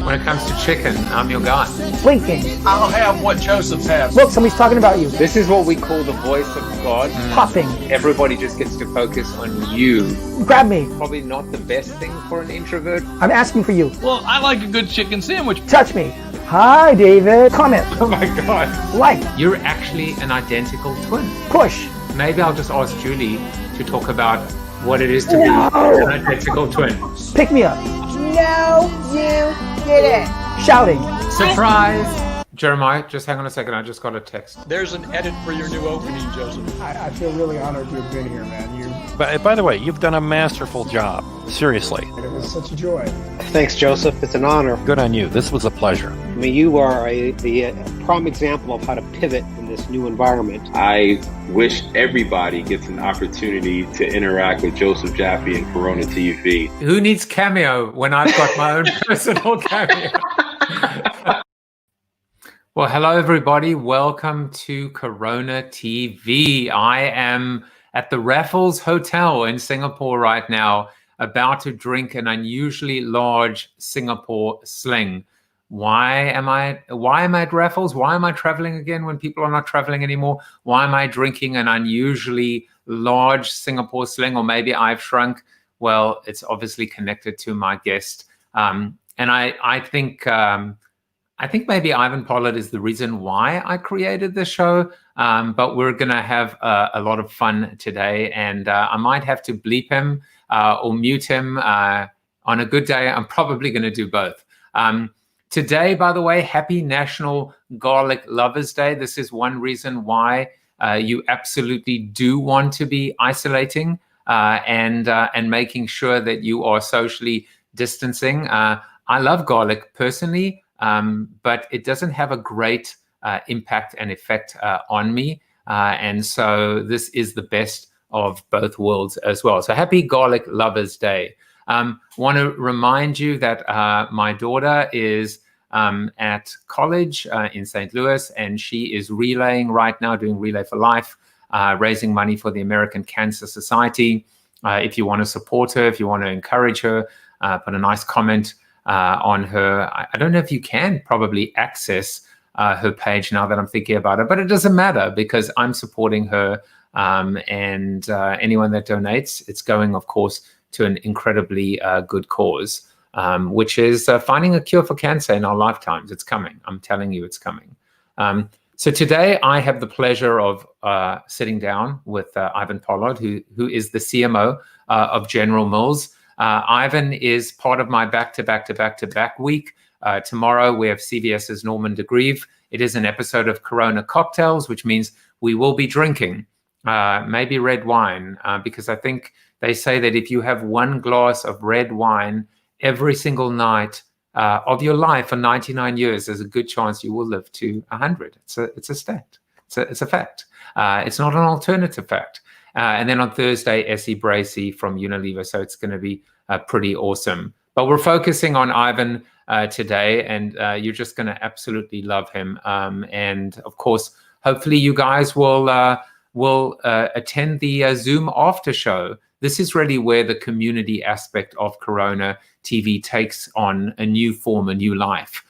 When it comes to chicken, I'm your guy. Blinking. I'll have what Joseph has. Look, somebody's talking about you. This is what we call the voice of God. Popping. Everybody just gets to focus on you. Grab me. Probably not the best thing for an introvert. I'm asking for you. Well, I like a good chicken sandwich. Touch me. Hi, David. Comment. Oh my God. Like. You're actually an identical twin. Push. Maybe I'll just ask Julie to talk about what it is to be No. an identical twin. Pick me up. No, you didn't. Shouting. Surprise! Jeremiah, just hang on a second. I just got a text. There's an edit for your new opening, Joseph. I feel really honored to have been here, man. By the way, you've done a masterful job. Seriously. It was such a joy. Thanks, Joseph. It's an honor. Good on you. This was a pleasure. I mean, you are the prime example of how to pivot in this new environment. I wish everybody gets an opportunity to interact with Joseph Jaffe and Corona TV. Who needs Cameo when I've got my own personal Cameo? Well, hello, everybody. Welcome to Corona TV. I am at the Raffles Hotel in Singapore right now, about to drink an unusually large Singapore sling. Why am I at Raffles? Why am I traveling again when people are not traveling anymore? Why am I drinking an unusually large Singapore sling? Or maybe I've shrunk. Well, it's obviously connected to my guest. And I think maybe Ivan Pollard is the reason why I created the show. But we're going to have a lot of fun today. And I might have to bleep him or mute him. On a good day, I'm probably going to do both. Today, by the way, happy National Garlic Lovers Day. This is one reason why you absolutely do want to be isolating and making sure that you are socially distancing. I love garlic personally, but it doesn't have a great impact and effect on me. And so this is the best of both worlds as well. So happy Garlic Lovers Day. Want to remind you that my daughter is at college in St. Louis, and she is relaying right now, doing Relay for Life, raising money for the American Cancer Society. If you want to support her, if you want to encourage her, put a nice comment on her. I don't know if you can probably access her page now that I'm thinking about it, but it doesn't matter because I'm supporting her. And anyone that donates, it's going, of course, to an incredibly good cause, which is finding a cure for cancer in our lifetimes. It's coming. I'm telling you, it's coming. So today I have the pleasure of sitting down with Ivan Pollard, who is the CMO of General Mills. Ivan is part of my back-to-back week. Tomorrow we have CVS's Norman DeGrieve. It is an episode of Corona Cocktails, which means we will be drinking maybe red wine, because I think they say that if you have one glass of red wine every single night of your life for 99 years, there's a good chance you will live to 100. It's a stat. It's a fact. It's not an alternative fact. And then on Thursday, Essie Bracey from Unilever. So it's going to be pretty awesome. But we're focusing on Ivan today, and you're just going to absolutely love him. And of course, hopefully you guys will attend the Zoom after show. This is really where the community aspect of Corona TV takes on a new form, a new life.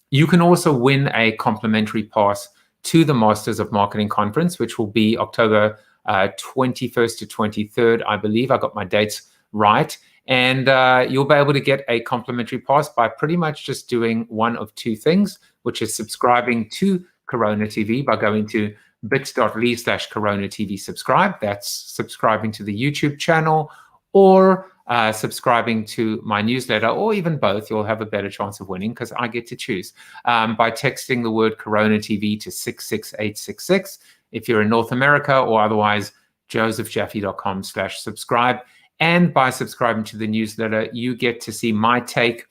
You can also win a complimentary pass to the Masters of Marketing Conference, which will be October 21st to 23rd, I believe. I got my dates right. And you'll be able to get a complimentary pass by pretty much just doing one of two things, which is subscribing to Corona TV by going to bit.ly/Corona TV subscribe. That's subscribing to the YouTube channel, or subscribing to my newsletter, or even both. You'll have a better chance of winning because I get to choose by texting the word Corona TV to 66866 if you're in North America, or otherwise josephjaffe.com/subscribe. And by subscribing to the newsletter, you get to see my take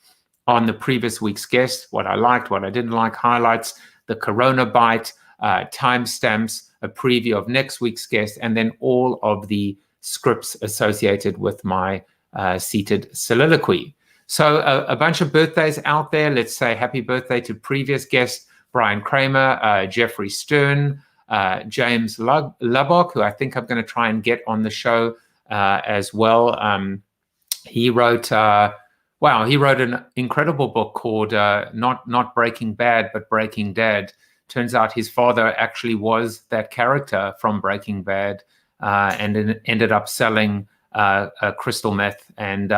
on the previous week's guest, what I liked, what I didn't like, highlights, the Corona Bite, timestamps, a preview of next week's guest, and then all of the scripts associated with my seated soliloquy. So a bunch of birthdays out there. Let's say happy birthday to previous guest Brian Kramer, Jeffrey Stern, James Lubbock, who I think I'm going to try and get on the show as well. He wrote Wow, he wrote an incredible book called not Breaking Bad, but Breaking Dad. Turns out his father actually was that character from Breaking Bad, and it ended up selling crystal meth, and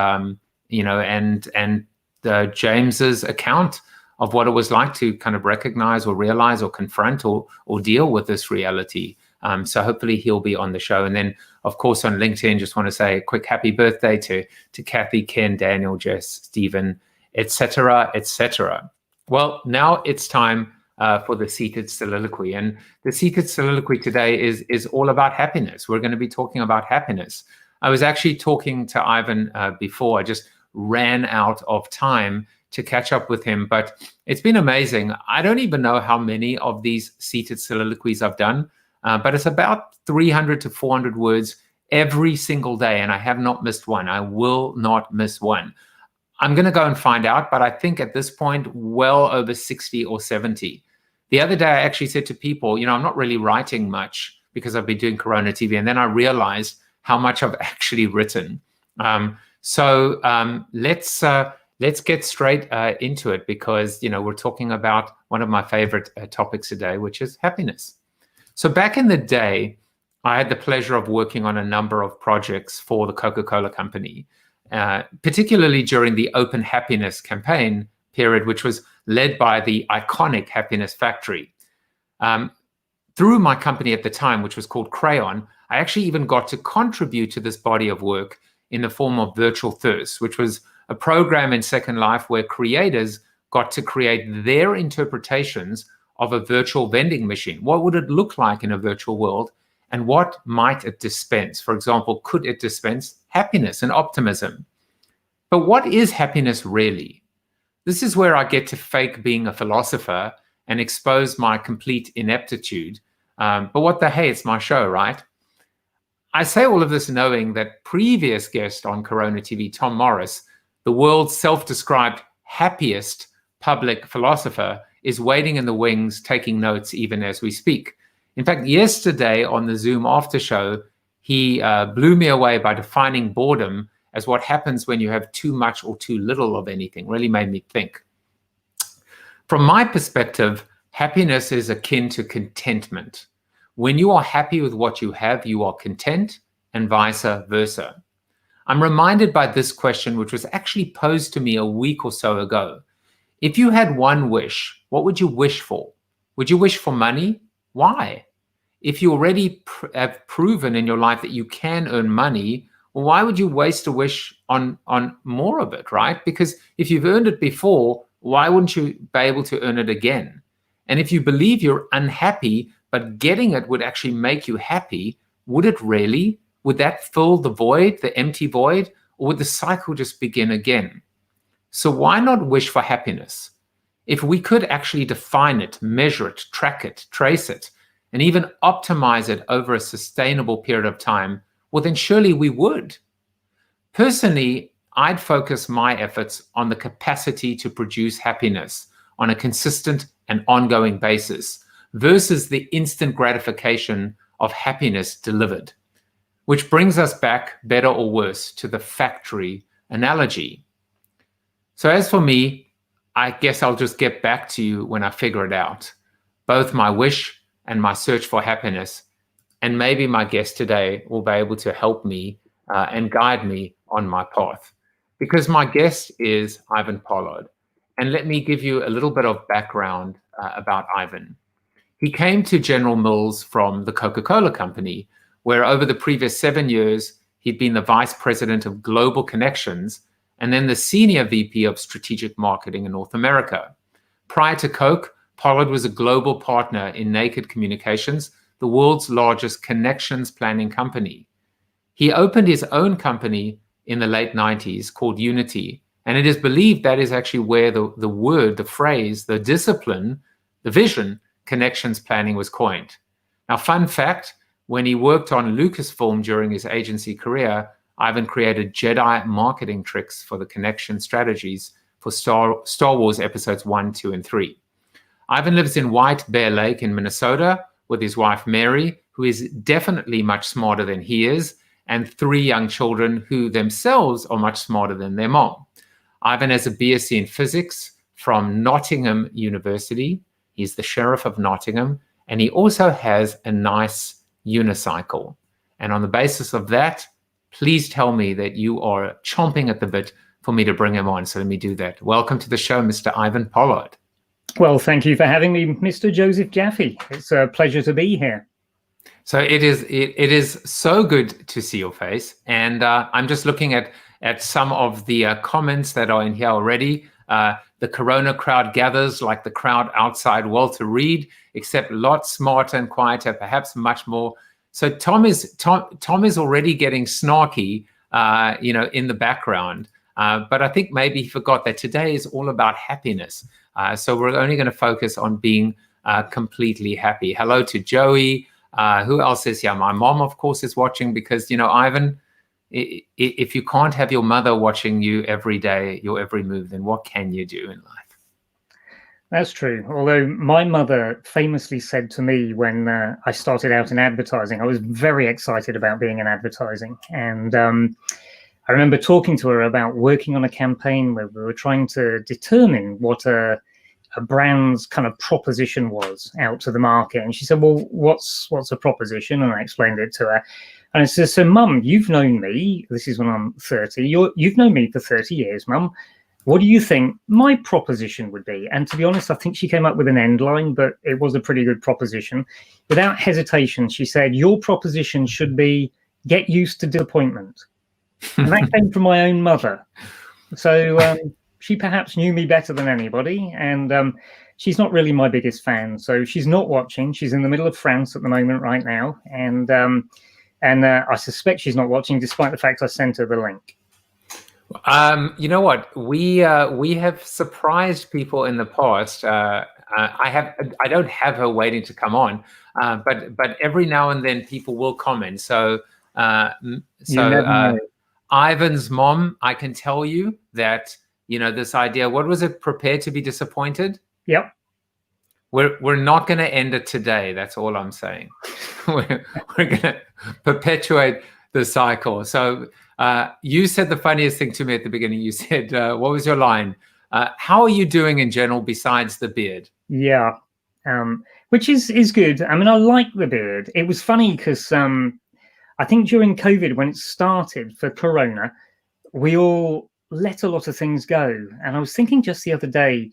James's account of what it was like to kind of recognize or realize or confront or deal with this reality. So hopefully he'll be on the show. And then, of course, on LinkedIn, just want to say a quick happy birthday to Kathy, Ken, Daniel, Jess, Stephen, etc., etc. Well, now it's time for the seated soliloquy. And the seated soliloquy today is all about happiness. We're going to be talking about happiness. I was actually talking to Ivan before. I just ran out of time to catch up with him, but it's been amazing. I don't even know how many of these seated soliloquies I've done, but it's about 300 to 400 words every single day, and I have not missed one. I will not miss one. I'm going to go and find out, but I think at this point, well over 60 or 70. The other day, I actually said to people, I'm not really writing much because I've been doing Corona TV, and then I realized how much I've actually written. So let's get straight into it, because we're talking about one of my favorite topics today, which is happiness. So back in the day, I had the pleasure of working on a number of projects for the Coca-Cola company, particularly during the Open Happiness campaign period, which was led by the iconic Happiness Factory. Through my company at the time, which was called Crayon, I actually even got to contribute to this body of work in the form of Virtual Thirst, which was a program in Second Life where creators got to create their interpretations of a virtual vending machine. What would it look like in a virtual world, and what might it dispense? For example, could it dispense happiness and optimism? But what is happiness really? This is where I get to fake being a philosopher and expose my complete ineptitude. But what the hey, it's my show, right? I say all of this knowing that previous guest on Corona TV, Tom Morris, the world's self-described happiest public philosopher, is waiting in the wings, taking notes even as we speak. In fact, yesterday on the Zoom aftershow, he blew me away by defining boredom as what happens when you have too much or too little of anything. Really made me think. From my perspective, happiness is akin to contentment. When you are happy with what you have, you are content, and vice versa. I'm reminded by this question, which was actually posed to me a week or so ago. If you had one wish, what would you wish for? Would you wish for money? Why? If you already have proven in your life that you can earn money, well, why would you waste a wish on more of it, right? Because if you've earned it before, why wouldn't you be able to earn it again? And if you believe you're unhappy, but getting it would actually make you happy, would it really? Would that fill the void, the empty void, or would the cycle just begin again? So why not wish for happiness? If we could actually define it, measure it, track it, trace it, and even optimize it over a sustainable period of time, well, then surely we would. Personally, I'd focus my efforts on the capacity to produce happiness on a consistent and ongoing basis versus the instant gratification of happiness delivered. Which brings us back, better or worse, to the factory analogy. So as for me, I guess I'll just get back to you when I figure it out. Both my wish and my search for happiness. And maybe my guest today will be able to help me and guide me on my path. Because my guest is Ivan Pollard. And let me give you a little bit of background about Ivan. He came to General Mills from the Coca-Cola company, where over the previous 7 years, he'd been the vice president of global connections and then the senior VP of strategic marketing in North America. Prior to Coke, Pollard was a global partner in Naked Communications, the world's largest connections planning company. He opened his own company in the late 90s called Unity, and it is believed that is actually where the word, the phrase, the discipline, the vision, connections planning was coined. Now, fun fact, when he worked on Lucasfilm during his agency career, Ivan created Jedi marketing tricks for the connection strategies for Star Wars episodes 1, 2, and 3. Ivan lives in White Bear Lake in Minnesota with his wife, Mary, who is definitely much smarter than he is, and 3 young children who themselves are much smarter than their mom. Ivan has a BSc in physics from Nottingham University. He's the Sheriff of Nottingham, and he also has a nice unicycle. And on the basis of that, please tell me that you are chomping at the bit for me to bring him on. So let me do that. Welcome to the show, Mr. Ivan Pollard. Well, thank you for having me, Mr. Joseph Jaffe. It's a pleasure to be here. So it is so good to see your face. And I'm just looking at some of the comments that are in here already. The Corona crowd gathers like the crowd outside Walter Reed, except a lot smarter and quieter, perhaps much more. So Tom is already getting snarky, in the background. But I think maybe he forgot that today is all about happiness. So we're only going to focus on being completely happy. Hello to Joey. Who else is here? My mom, of course, is watching because, Ivan, if you can't have your mother watching you every day, your every move, then what can you do in life? That's true. Although my mother famously said to me when I started out in advertising, I was very excited about being in advertising. And I remember talking to her about working on a campaign where we were trying to determine what a brand's kind of proposition was out to the market. And she said, well, what's a proposition? And I explained it to her. And I said, so Mum, you've known me, this is when I'm 30, you've known me for 30 years, Mum. What do you think my proposition would be? And to be honest, I think she came up with an end line, but it was a pretty good proposition. Without hesitation, she said, your proposition should be get used to disappointment. And that came from my own mother. So she perhaps knew me better than anybody. And she's not really my biggest fan. So she's not watching. She's in the middle of France at the moment right now. And I suspect she's not watching, despite the fact I sent her the link. You know what? We have surprised people in the past. I don't have her waiting to come on, but every now and then people will comment. So Ivan's mom, I can tell you that this idea. What was it? Prepare to be disappointed. Yep. We're not going to end it today. That's all I'm saying. we're going to perpetuate the cycle. So you said the funniest thing to me at the beginning. You said, what was your line? How are you doing in general besides the beard? Yeah, which is good. I mean, I like the beard. It was funny because I think during COVID, when it started for Corona, we all let a lot of things go. And I was thinking just the other day,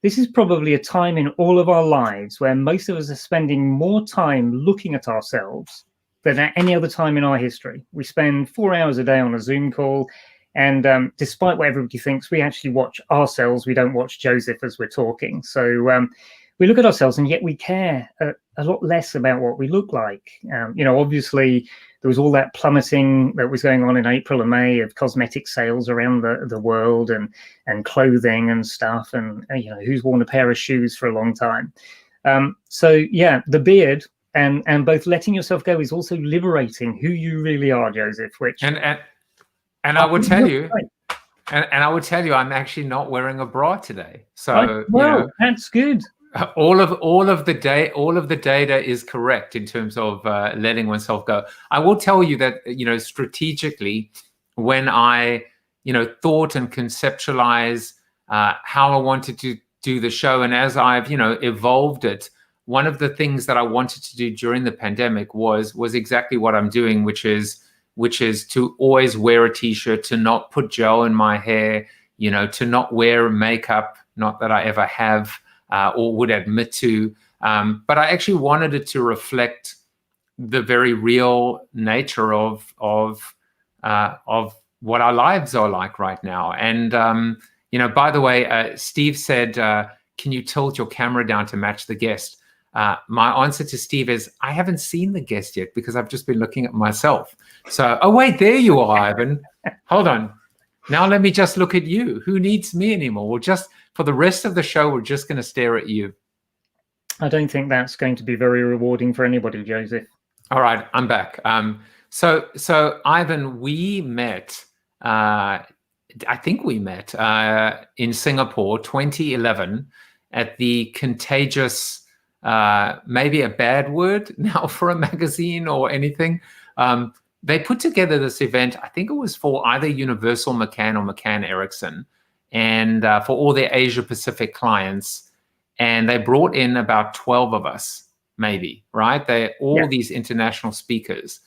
this is probably a time in all of our lives where most of us are spending more time looking at ourselves than at any other time in our history. We spend 4 hours a day on a Zoom call. And despite what everybody thinks, we actually watch ourselves. We don't watch Joseph as we're talking. So we look at ourselves and yet we care a lot less about what we look like. Obviously, there was all that plummeting that was going on in April and May of cosmetic sales around the world and clothing and stuff. And, who's worn a pair of shoes for a long time? So, yeah, the beard and both letting yourself go is also liberating who you really are, Joseph, which... And I would tell you, and I would tell you, I'm actually not wearing a bra today. So that's good. All of the data is correct in terms of letting oneself go. I will tell you that strategically, when I thought and conceptualized how I wanted to do the show, and as I've evolved it, one of the things that I wanted to do during the pandemic was exactly what I'm doing, which is to always wear a t-shirt, to not put gel in my hair, to not wear makeup, not that I ever have or would admit to. But I actually wanted it to reflect the very real nature of what our lives are like right now. And, by the way, Steve said, can you tilt your camera down to match the guest? My answer to Steve is, I haven't seen the guest yet because I've just been looking at myself. So, oh, wait, there you are, Ivan. Hold on. Now let me just look at you. Who needs me anymore? We'll just, for the rest of the show, we're just going to stare at you. I don't think that's going to be very rewarding for anybody, Joseph. All right, I'm back. So Ivan, we met, I think we met in Singapore, 2011, at the Contagious... maybe a bad word now for a magazine or anything. They put together this event. I think it was for either Universal McCann or McCann Erickson. and for all their Asia Pacific clients, and they brought in about 12 of us, maybe, right? They're all these international speakers,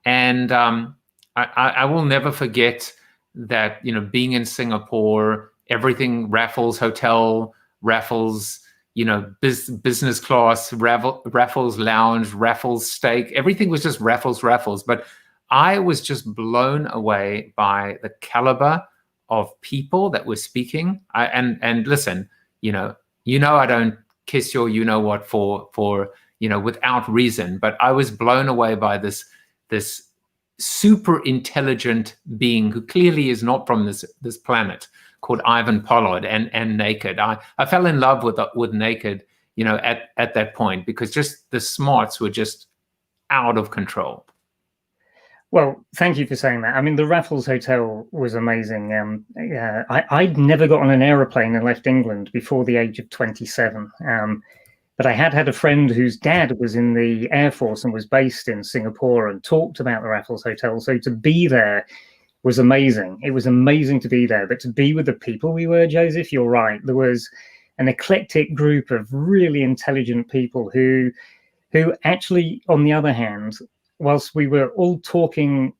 and I will never forget that, you know, being in Singapore, everything Raffles Hotel, Raffles, you know, business class, Raffles Lounge, Raffles Steak, everything was just Raffles. But I was just blown away by the caliber of people that were speaking. And listen, you know, I don't kiss your you know what for you know, without reason, but I was blown away by this super intelligent being who clearly is not from this planet, called Ivan Pollard, and Naked. I fell in love with Naked, you know, at that point, because just the smarts were just out of control. Well, thank you for saying that. I mean, the Raffles Hotel was amazing. I'd never got on an aeroplane and left England before the age of 27. But I had a friend whose dad was in the Air Force and was based in Singapore and talked about the Raffles Hotel. So to be there was amazing. It was amazing to be there. But to be with the people we were, Joseph, you're right. There was an eclectic group of really intelligent people who actually, on the other hand, whilst we were all talking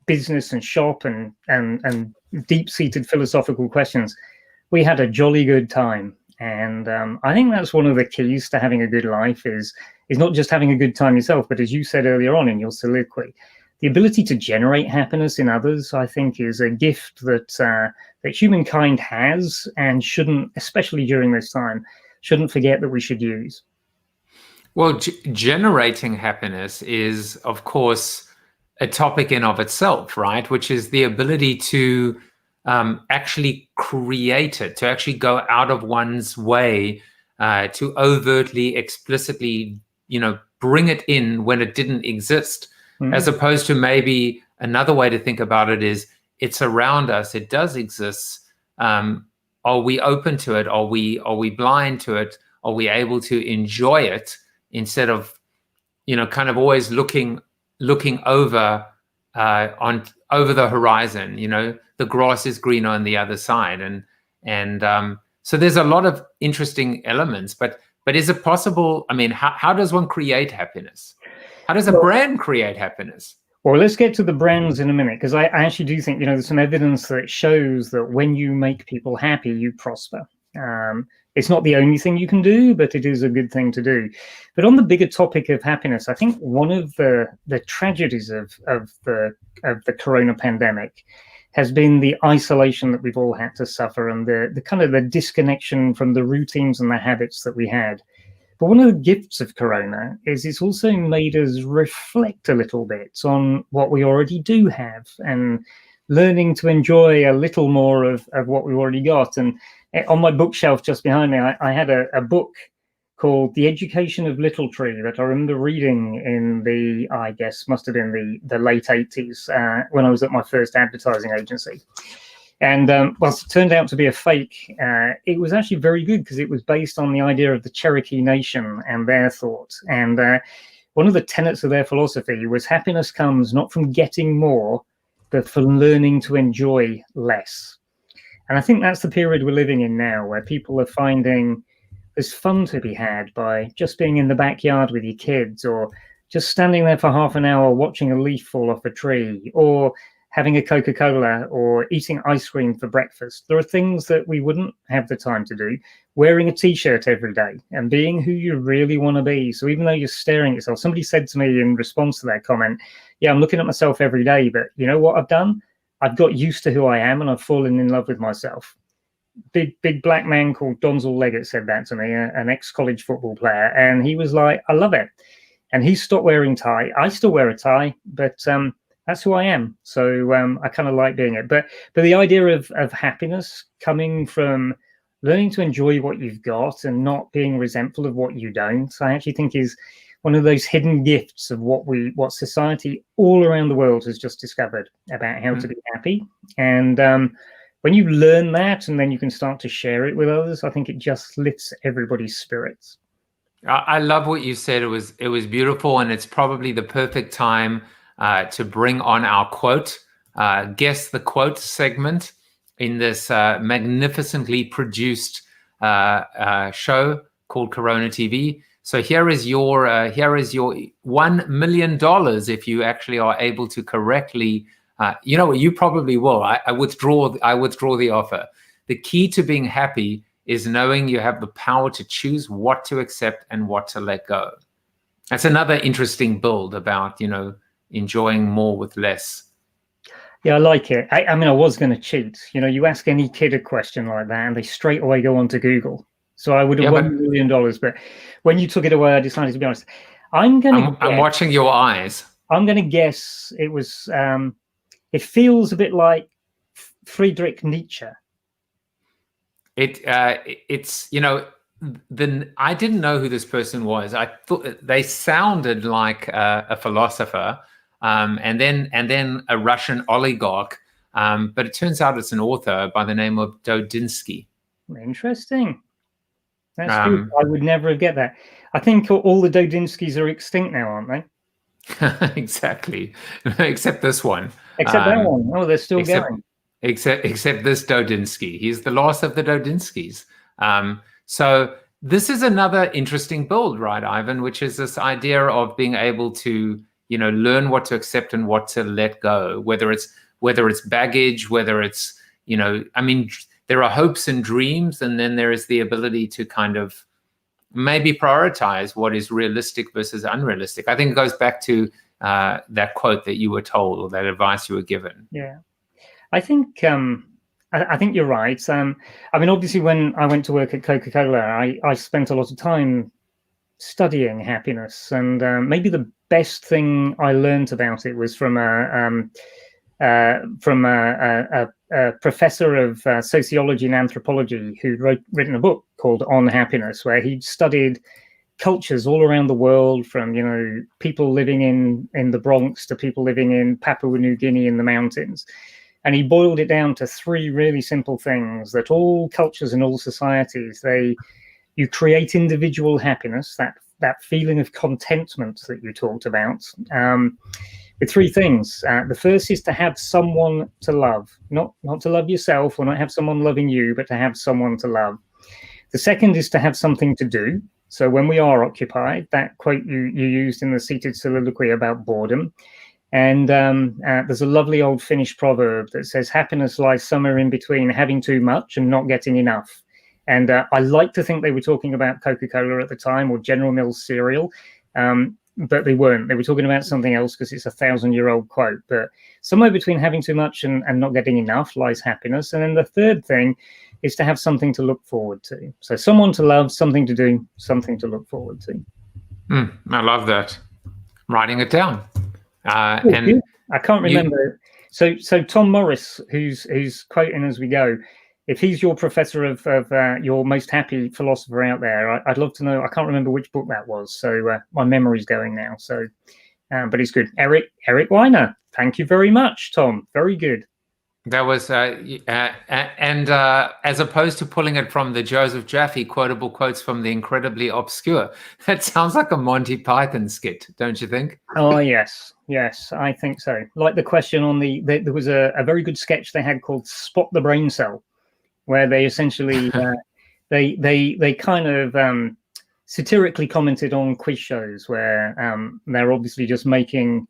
business and shop and deep-seated philosophical questions, we had a jolly good time. And I think that's one of the keys to having a good life is not just having a good time yourself, but as you said earlier on in your soliloquy, the ability to generate happiness in others, I think, is a gift that humankind has and shouldn't, especially during this time, shouldn't forget that we should use. Well, generating happiness is, of course, a topic in of itself, right? Which is the ability to actually create it, to actually go out of one's way, to overtly, explicitly, you know, bring it in when it didn't exist, as opposed to maybe another way to think about it is it's around us, it does exist. Are we open to it? Are we blind to it? Are we able to enjoy it instead of, you know, kind of always looking over over the horizon? You know, the grass is greener on the other side, and so there's a lot of interesting elements. But is it possible? I mean, how does one create happiness? How does a brand create happiness? Well, let's get to the brands in a minute, because I actually do think, you know, there's some evidence that shows that when you make people happy, you prosper. It's not the only thing you can do, but it is a good thing to do. But on the bigger topic of happiness, I think one of the tragedies of the corona pandemic has been the isolation that we've all had to suffer, and the kind of the disconnection from the routines and the habits that we had. But one of the gifts of corona is it's also made us reflect a little bit on what we already do have and learning to enjoy a little more of what we've already got. And on my bookshelf just behind me, I had a book called The Education of Littletree that I remember reading in the, I guess, must have been the late 80s when I was at my first advertising agency. And whilst it turned out to be a fake, it was actually very good because it was based on the idea of the Cherokee Nation and their thoughts. And one of the tenets of their philosophy was happiness comes not from getting more, but from learning to enjoy less. And I think that's the period we're living in now, where people are finding there's fun to be had by just being in the backyard with your kids, or just standing there for half an hour watching a leaf fall off a tree, or having a Coca-Cola, or eating ice cream for breakfast. There are things that we wouldn't have the time to do. Wearing a t-shirt every day and being who you really want to be. So even though you're staring at yourself, somebody said to me in response to that comment, yeah, I'm looking at myself every day, but you know what I've done? I've got used to who I am and I've fallen in love with myself. Big black man called Donzel Leggett said that to me, an ex-college football player. And he was like, I love it. And he stopped wearing tie. I still wear a tie, but that's who I am. So I kind of like being it. But the idea of happiness coming from learning to enjoy what you've got and not being resentful of what you don't, I actually think is one of those hidden gifts of what society all around the world has just discovered about how to be happy. And when you learn that and then you can start to share it with others, I think it just lifts everybody's spirits. I love what you said. It was beautiful, and it's probably the perfect time to bring on our quote, guess the quote segment. in this magnificently produced show called Corona TV. So here is your $1 million if you actually are able to correctly. You probably will. I withdraw the offer. The key to being happy is knowing you have the power to choose what to accept and what to let go. That's another interesting build about, enjoying more with less. Yeah, I like it. I mean, I was going to cheat. You ask any kid a question like that and they straight away go on to Google. So I would have won $1 million. But when you took it away, I decided to be honest. I'm watching your eyes. I'm going to guess it was, it feels a bit like Friedrich Nietzsche. It's I didn't know who this person was. I thought they sounded like a philosopher, and then a Russian oligarch. But it turns out it's an author by the name of Dodinsky. Interesting. That's good. I would never have get that. I think all the Dodinskys are extinct now, aren't they? Exactly, except this one. Except that one. Oh, they're still going. Except this Dodinsky. He's the last of the Dodinskys. So this is another interesting build, right, Ivan? Which is this idea of being able to, learn what to accept and what to let go. Whether it's baggage, whether it's, there are hopes and dreams, and then there is the ability to kind of maybe prioritize what is realistic versus unrealistic. I think it goes back to that quote that you were told, or that advice you were given. Yeah, I think you're right. Obviously, when I went to work at Coca-Cola, I spent a lot of time studying happiness, and maybe the best thing I learned about it was from a professor of sociology and anthropology who'd written a book called On Happiness, where he studied cultures all around the world, from people living in the Bronx to people living in Papua New Guinea in the mountains. And he boiled it down to three really simple things: that all cultures and all societies, you create individual happiness, that feeling of contentment that you talked about, with three things. The first is to have someone to love, not to love yourself, or not have someone loving you, but to have someone to love. The second is to have something to do. So when we are occupied, that quote you used in the seated soliloquy about boredom. And there's a lovely old Finnish proverb that says happiness lies somewhere in between having too much and not getting enough. And I like to think they were talking about Coca-Cola at the time, or General Mills cereal, but they weren't. They were talking about something else, because it's a 1,000-year-old quote. But somewhere between having too much and not getting enough lies happiness. And then the third thing is to have something to look forward to. So someone to love, something to do, something to look forward to. I love that. Writing it down. And I can't remember. So Tom Morris, who's quoting as we go, if he's your professor of your most happy philosopher out there, I'd love to know. I can't remember which book that was, so my memory's going now. So, but it's good. Eric Weiner, thank you very much, Tom. Very good. That was, and as opposed to pulling it from the Joseph Jaffe quotable quotes from the incredibly obscure, that sounds like a Monty Python skit, don't you think? Oh, yes, I think so. Like the question on there was a very good sketch they had called Spot the Brain Cell, where they essentially, they kind of satirically commented on quiz shows where they're obviously just making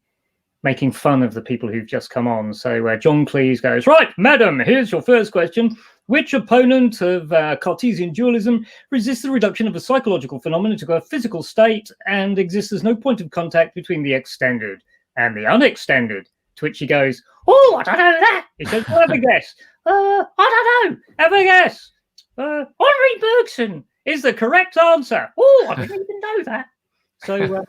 fun of the people who've just come on. So John Cleese goes, right, madam, here's your first question. Which opponent of Cartesian dualism resists the reduction of a psychological phenomenon to a physical state and exists as no point of contact between the extended and the unextended? To which he goes, oh, I don't know that. He says, well, have a guess. I don't know. Have a guess. Henri Bergson is the correct answer. Oh, I didn't even know that. So,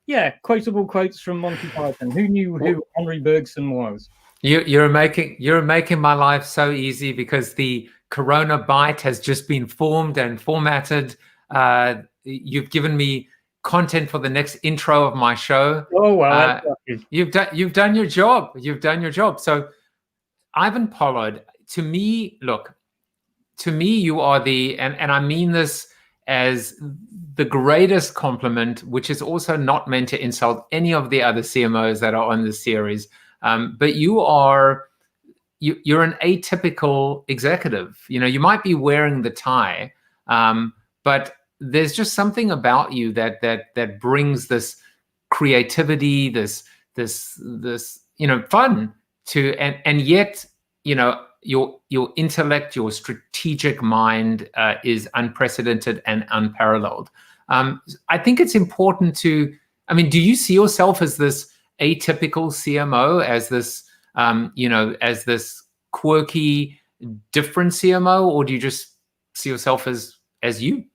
yeah, quotable quotes from Monty Python. Who knew who Henri Bergson was? You're making my life so easy, because the Corona Byte has just been formed and formatted. You've given me content for the next intro of my show. Oh well, you've done your job. You've done your job. So, Ivan Pollard, to me, you are and I mean this as the greatest compliment, which is also not meant to insult any of the other CMOs that are on the series. But you are you're an atypical executive. You know, you might be wearing the tie, but there's just something about you that brings this creativity, this fun to, and yet, your intellect, your strategic mind is unprecedented and unparalleled. I think it's important to, do you see yourself as this atypical CMO, as this, as this quirky, different CMO, or do you just see yourself as you?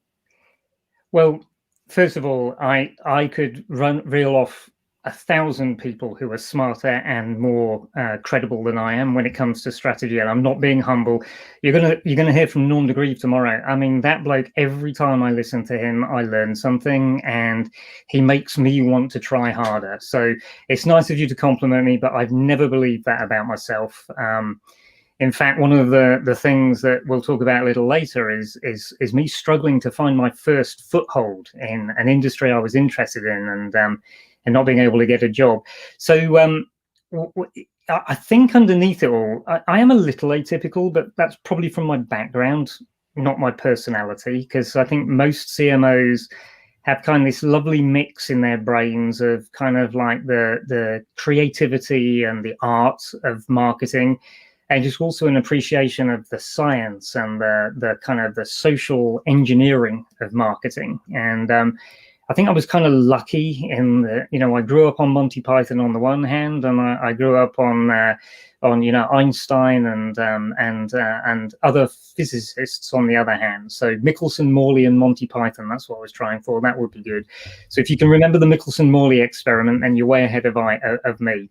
Well, first of all, I could reel off 1,000 people who are smarter and more credible than I am when it comes to strategy, and I'm not being humble. You're gonna hear from Norm de Grieve tomorrow. That bloke, every time I listen to him, I learn something, and he makes me want to try harder. So it's nice of you to compliment me, but I've never believed that about myself. In fact, one of the things that we'll talk about a little later is me struggling to find my first foothold in an industry I was interested in, and not being able to get a job. So I think underneath it all, I am a little atypical, but that's probably from my background, not my personality, because I think most CMOs have kind of this lovely mix in their brains of kind of like the creativity and the art of marketing, and just also an appreciation of the science and the kind of the social engineering of marketing. And I think I was kind of lucky in that, I grew up on Monty Python on the one hand, and I grew up on Einstein and other physicists on the other hand. So Michelson, Morley, and Monty Python, that's what I was trying for. That would be good. So if you can remember the Michelson-Morley experiment, then you're way ahead of me.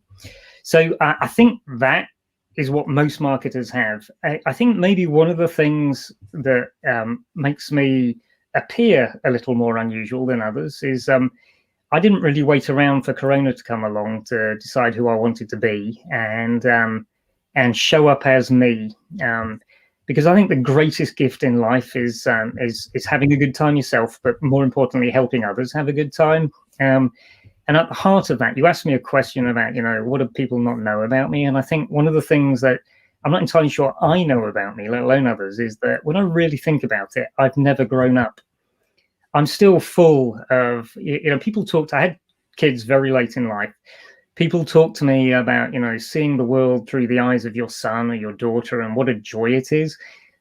So I think that is what most marketers have. I think maybe one of the things that makes me appear a little more unusual than others is I didn't really wait around for Corona to come along to decide who I wanted to be and show up as me, because I think the greatest gift in life is having a good time yourself, but more importantly, helping others have a good time. And at the heart of that, you asked me a question about, what do people not know about me? And I think one of the things that I'm not entirely sure I know about me, let alone others, is that when I really think about it, I've never grown up. I'm still full of, people talked, I had kids very late in life. People talk to me about, seeing the world through the eyes of your son or your daughter, and what a joy it is.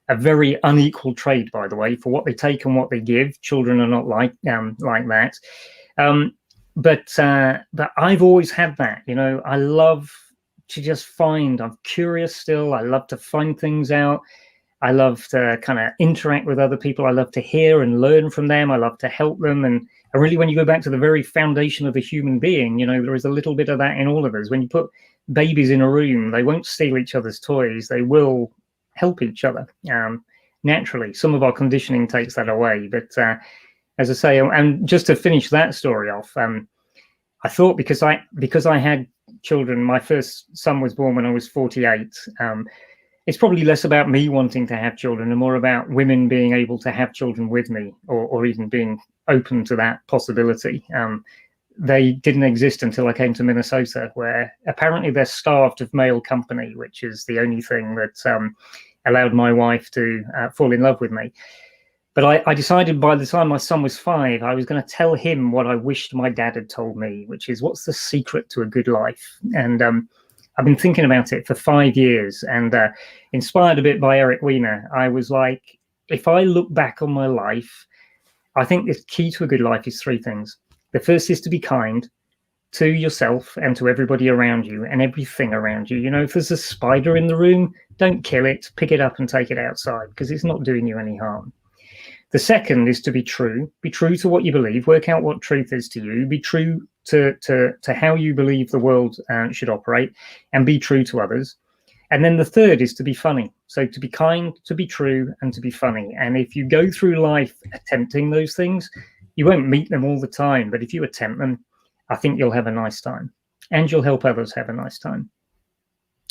A very unequal trade, by the way, for what they take and what they give. Children are not like that. But I've always had that, I love to just find, I'm curious still. I love to find things out. I love to kind of interact with other people. I love to hear and learn from them. I love to help them. And really, when you go back to the very foundation of the human being, there is a little bit of that in all of us. When you put babies in a room, they won't steal each other's toys. They will help each other naturally. Some of our conditioning takes that away. But as I say, and just to finish that story off, I thought because I had children, my first son was born when I was 48. It's probably less about me wanting to have children and more about women being able to have children with me, or even being open to that possibility. They didn't exist until I came to Minnesota, where apparently they're starved of male company, which is the only thing that allowed my wife to fall in love with me. But I decided by the time my son was 5, I was going to tell him what I wished my dad had told me, which is, what's the secret to a good life? And I've been thinking about it for 5 years, and inspired a bit by Eric Weiner, I was like, if I look back on my life, I think the key to a good life is 3 things. The first is to be kind to yourself and to everybody around you and everything around you. If there's a spider in the room, don't kill it, pick it up and take it outside, because it's not doing you any harm. The second is to be true to what you believe, work out what truth is to you, be true to how you believe the world should operate, and be true to others. And then the third is to be funny. So to be kind, to be true, and to be funny. And if you go through life attempting those things, you won't meet them all the time. But if you attempt them, I think you'll have a nice time, and you'll help others have a nice time.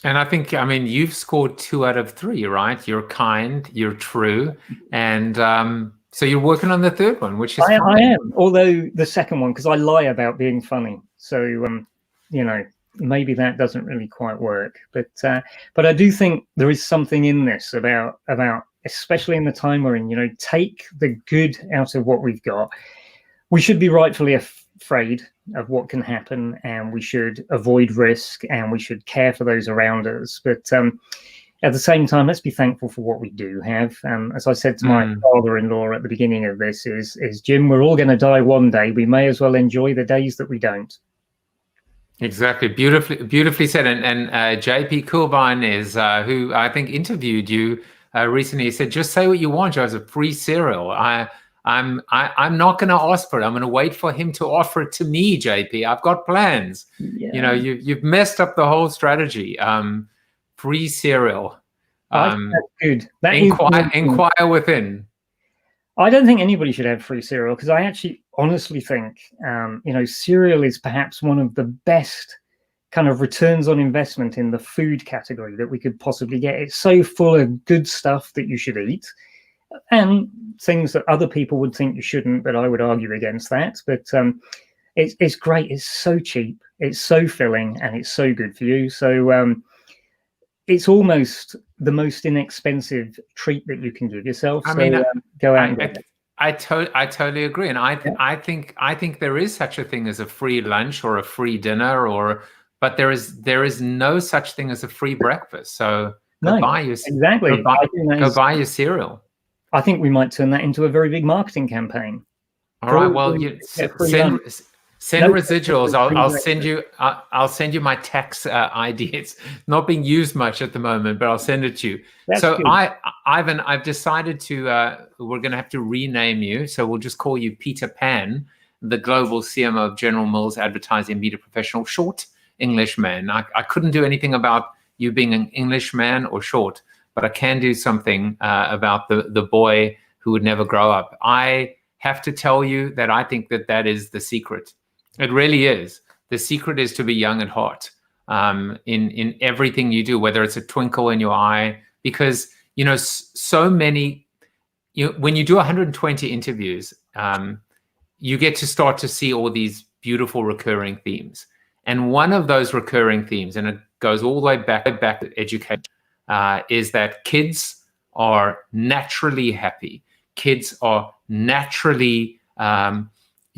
And I think, you've scored 2 out of 3, right? You're kind, you're true, and so you're working on the third one, which is I am. Although the second one, because I lie about being funny. So maybe that doesn't really quite work. But I do think there is something in this about especially in the time we're in. You know, take the good out of what we've got. We should be rightfully afraid of what can happen, and we should avoid risk, and we should care for those around us. But at the same time, let's be thankful for what we do have. As I said to my father-in-law at the beginning of this, is Jim, we're all going to die one day. We may as well enjoy the days that we don't. Exactly, beautifully said. And JP Coolbine is who I think interviewed you recently. He said, "Just say what you want, Joseph. Free cereal. I'm not going to ask for it. I'm going to wait for him to offer it to me, JP. I've got plans." Yeah. You know, you've messed up the whole strategy. Free cereal. I think that's good. Inquire within. I don't think anybody should have free cereal, because I actually honestly think, you know, cereal is perhaps one of the best kind of returns on investment in the food category that we could possibly get. It's so full of good stuff that you should eat, and things that other people would think you shouldn't, but I would argue against that. But it's great. It's so cheap. It's so filling, and it's so good for you. So it's almost the most inexpensive treat that you can give yourself. I mean, go out and get it. I totally agree, and I think there is such a thing as a free lunch or a free dinner, but there is no such thing as a free breakfast. So go buy your cereal. I think we might turn that into a very big marketing campaign. All right. Well, send residuals. I'll send you my tax ID. It's not being used much at the moment, but I'll send it to you. So Ivan, I've decided to we're going to have to rename you. So we'll just call you Peter Pan, the global CMO of General Mills Advertising Media Professional, short Englishman. I couldn't do anything about you being an Englishman or short, but I can do something about the boy who would never grow up. I have to tell you that I think that is the secret. It really is. The secret is to be young at heart in everything you do, whether it's a twinkle in your eye, because, you know, so many, when you do 120 interviews, you get to start to see all these beautiful recurring themes. And one of those recurring themes, and it goes all the way back to education, is that kids are naturally happy. Kids are naturally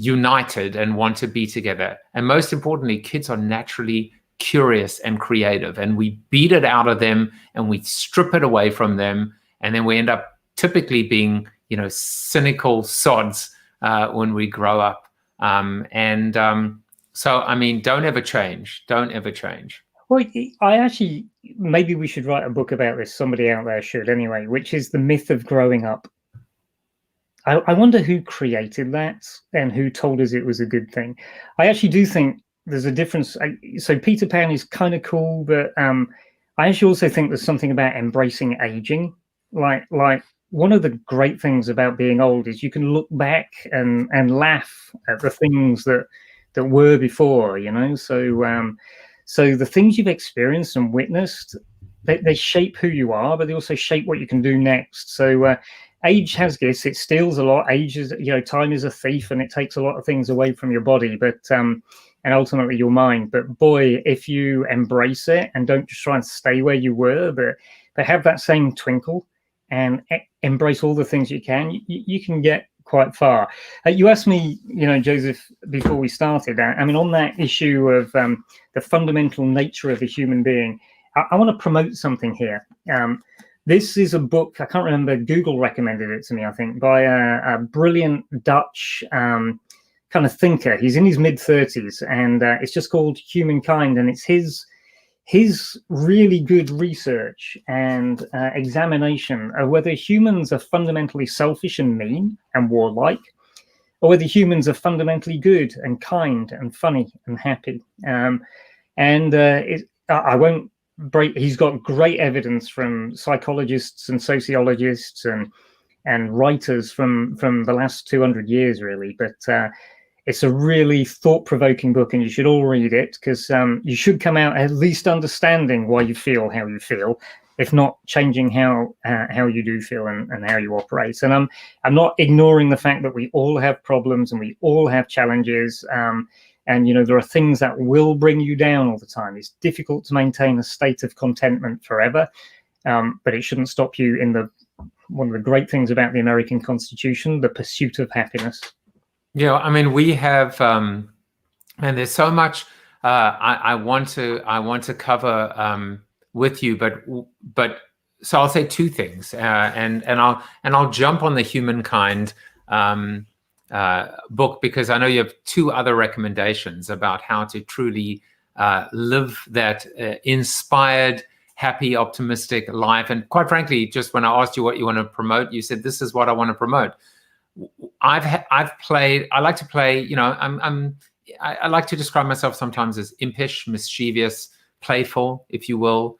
united and want to be together. And most importantly, kids are naturally curious and creative. And we beat it out of them and we strip it away from them. And then we end up typically being, you know, cynical sods when we grow up. So, I mean, don't ever change. Don't ever change. Well, I actually, maybe we should write a book about this. Somebody out there should anyway, which is the myth of growing up. I wonder who created that and who told us it was a good thing. I actually do think there's a difference. So Peter Pan is kind of cool, but I actually also think there's something about embracing aging. Like one of the great things about being old is you can look back and laugh at the things that were before, you know. So the things you've experienced and witnessed, they shape who you are, but they also shape what you can do next. So age has gifts. It steals a lot. Age is, you know, time is a thief, and it takes a lot of things away from your body, but and ultimately your mind. But boy, if you embrace it and don't just try and stay where you were, but have that same twinkle and embrace all the things you can, you can get quite far. You asked me, you know, Joseph, before we started, I mean, on that issue of the fundamental nature of the human being, I want to promote something here. This is a book, I can't remember, Google recommended it to me, I think, by a brilliant Dutch kind of thinker. He's in his mid-30s, and it's just called Humankind, and it's his really good research and examination of whether humans are fundamentally selfish and mean and warlike, or whether humans are fundamentally good and kind and funny and happy. I won't break. He's got great evidence from psychologists and sociologists and writers from the last 200 years, really. But it's a really thought-provoking book, and you should all read it, because you should come out at least understanding why you feel how you feel, if not changing how you do feel and how you operate. And I'm not ignoring the fact that we all have problems and we all have challenges, And, there are things that will bring you down all the time. It's difficult to maintain a state of contentment forever, but it shouldn't stop you in one of the great things about the American Constitution, the pursuit of happiness. Yeah, I mean, we have, and there's so much I want to cover with you, but so I'll say two things, and I'll jump on the Humankind book, because I know you have two other recommendations about how to truly live that inspired, happy, optimistic life. And quite frankly, just when I asked you what you want to promote, you said this is what I want to promote. I like to play. I like to describe myself sometimes as impish, mischievous, playful, if you will.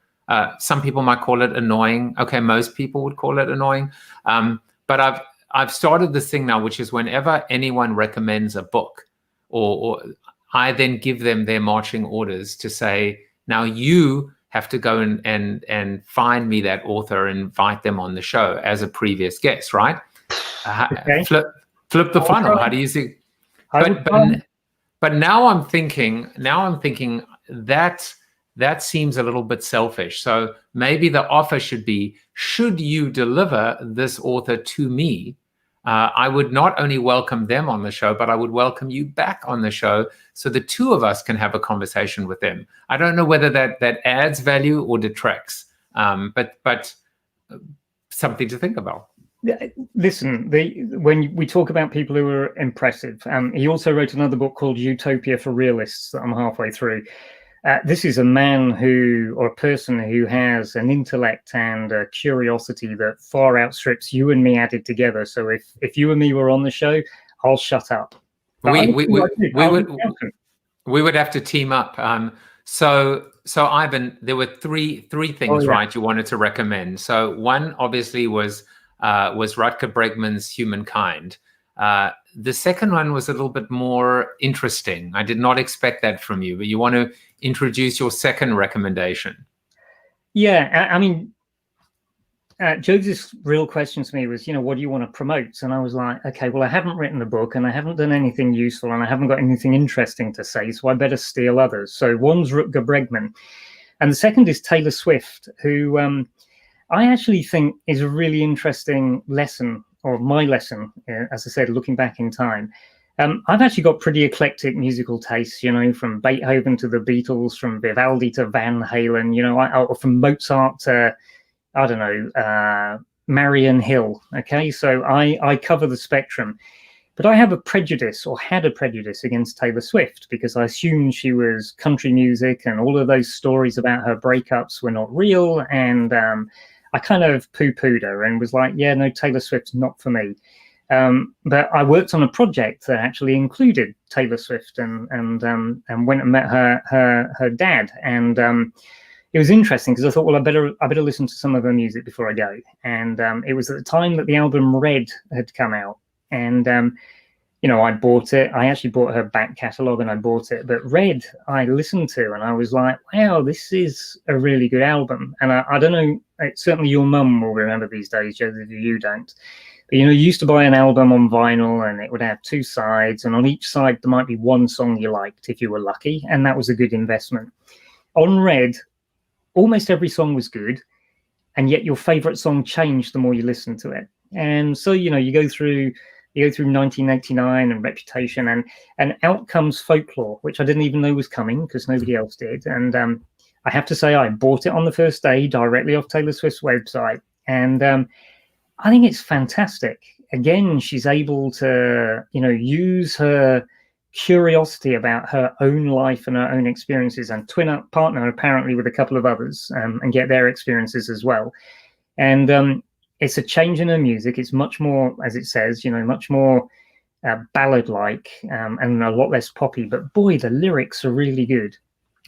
Some people might call it annoying. Okay, most people would call it annoying. But I've started this thing now, which is whenever anyone recommends a book, or I then give them their marching orders to say, now you have to go and find me that author and invite them on the show as a previous guest, right? Okay. Flip the funnel. How do you see? But now I'm thinking that seems a little bit selfish. So maybe the offer should be, should you deliver this author to me, I would not only welcome them on the show, but I would welcome you back on the show so the two of us can have a conversation with them. I don't know whether that adds value or detracts, but something to think about. Listen, when we talk about people who are impressive, he also wrote another book called Utopia for Realists that I'm halfway through. This is a man or a person who has an intellect and a curiosity that far outstrips you and me added together. So if you and me were on the show, I'll shut up. We would have to team up. So Ivan, there were three things, right, you wanted to recommend. So one obviously was Rutger Bregman's Humankind. The second one was a little bit more interesting. I did not expect that from you, but you want to introduce your second recommendation. Yeah, I mean, Joseph's real question to me was, what do you want to promote? And I was like, okay, well, I haven't written the book and I haven't done anything useful and I haven't got anything interesting to say, so I better steal others. So one's Rutger Bregman, and the second is Taylor Swift, who I actually think is a really interesting lesson, or my lesson, as I said, looking back in time. I've actually got pretty eclectic musical tastes, from Beethoven to the Beatles, from Vivaldi to Van Halen, or from Mozart to, I don't know, Marion Hill. Okay, so I cover the spectrum. But I have a prejudice, or had a prejudice, against Taylor Swift, because I assumed she was country music and all of those stories about her breakups were not real. And I kind of poo-pooed her and was like, yeah, no, Taylor Swift's not for me. But I worked on a project that actually included Taylor Swift and went and met her dad. And it was interesting because I thought, well, I better listen to some of her music before I go. And it was at the time that the album Red had come out. And, I bought it. I actually bought her back catalogue and I bought it. But Red, I listened to and I was like, wow, this is a really good album. And I don't know, certainly your mum will remember these days, Joseph, if you don't. But, you used to buy an album on vinyl and it would have two sides. And on each side, there might be one song you liked if you were lucky. And that was a good investment. On Red, almost every song was good. And yet your favorite song changed the more you listened to it. And so, you go through 1989 and Reputation and out comes Folklore, which I didn't even know was coming because nobody else did. And I have to say, I bought it on the first day directly off Taylor Swift's website. And I think it's fantastic. Again, she's able to, use her curiosity about her own life and her own experiences and partner apparently with a couple of others and get their experiences as well. And it's a change in her music. It's much more, as it says, much more ballad-like and a lot less poppy. But boy, the lyrics are really good.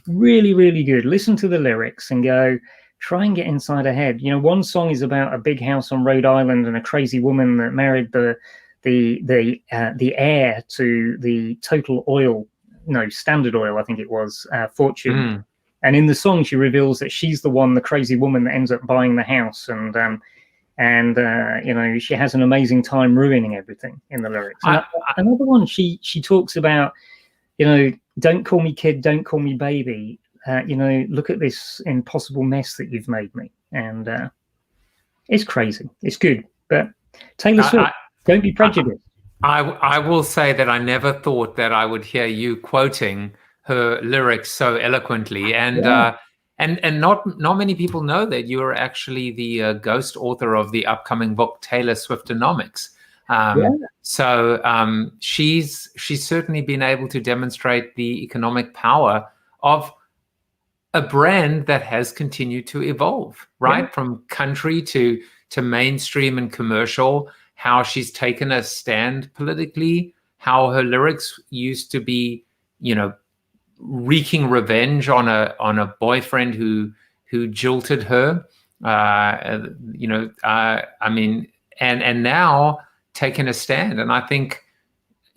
Really, really good. Listen to the lyrics and go, try and get inside her head. One song is about a big house on Rhode Island and a crazy woman that married the heir to the Standard Oil, I think it was, fortune. And in the song, she reveals that she's the crazy woman that ends up buying the house. And she has an amazing time ruining everything in the lyrics. Another one, she talks about, don't call me kid, don't call me baby. Look at this impossible mess that you've made me. And it's crazy. It's good. But Taylor Swift, don't be prejudiced. I will say that I never thought that I would hear you quoting her lyrics so eloquently, and not many people know that you are actually the ghost author of the upcoming book Taylor Swiftonomics. So she's certainly been able to demonstrate the economic power of a brand that has continued to evolve, right? From country to mainstream and commercial, how she's taken a stand politically, how her lyrics used to be, wreaking revenge on a boyfriend who jilted her, and now taking a stand. And I think,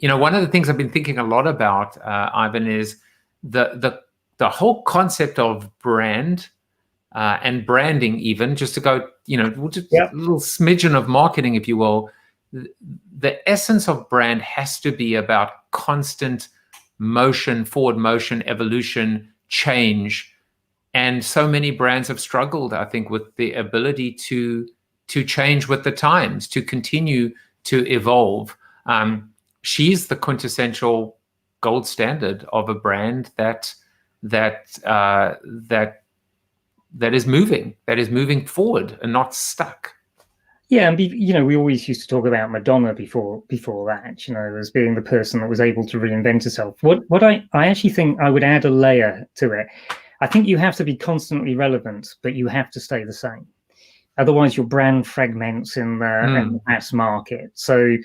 one of the things I've been thinking a lot about, Ivan, is the whole concept of brand and branding, even just to go, just a little smidgen of marketing, if you will. The essence of brand has to be about constant motion, forward motion, evolution, change. And so many brands have struggled, I think, with the ability to change with the times, to continue to evolve. She's the quintessential gold standard of a brand that is moving forward and not stuck. Yeah, and we always used to talk about Madonna before that, as being the person that was able to reinvent herself. What I actually think I would add a layer to it. I think you have to be constantly relevant, but you have to stay the same. Otherwise, your brand fragments in the mass market. So,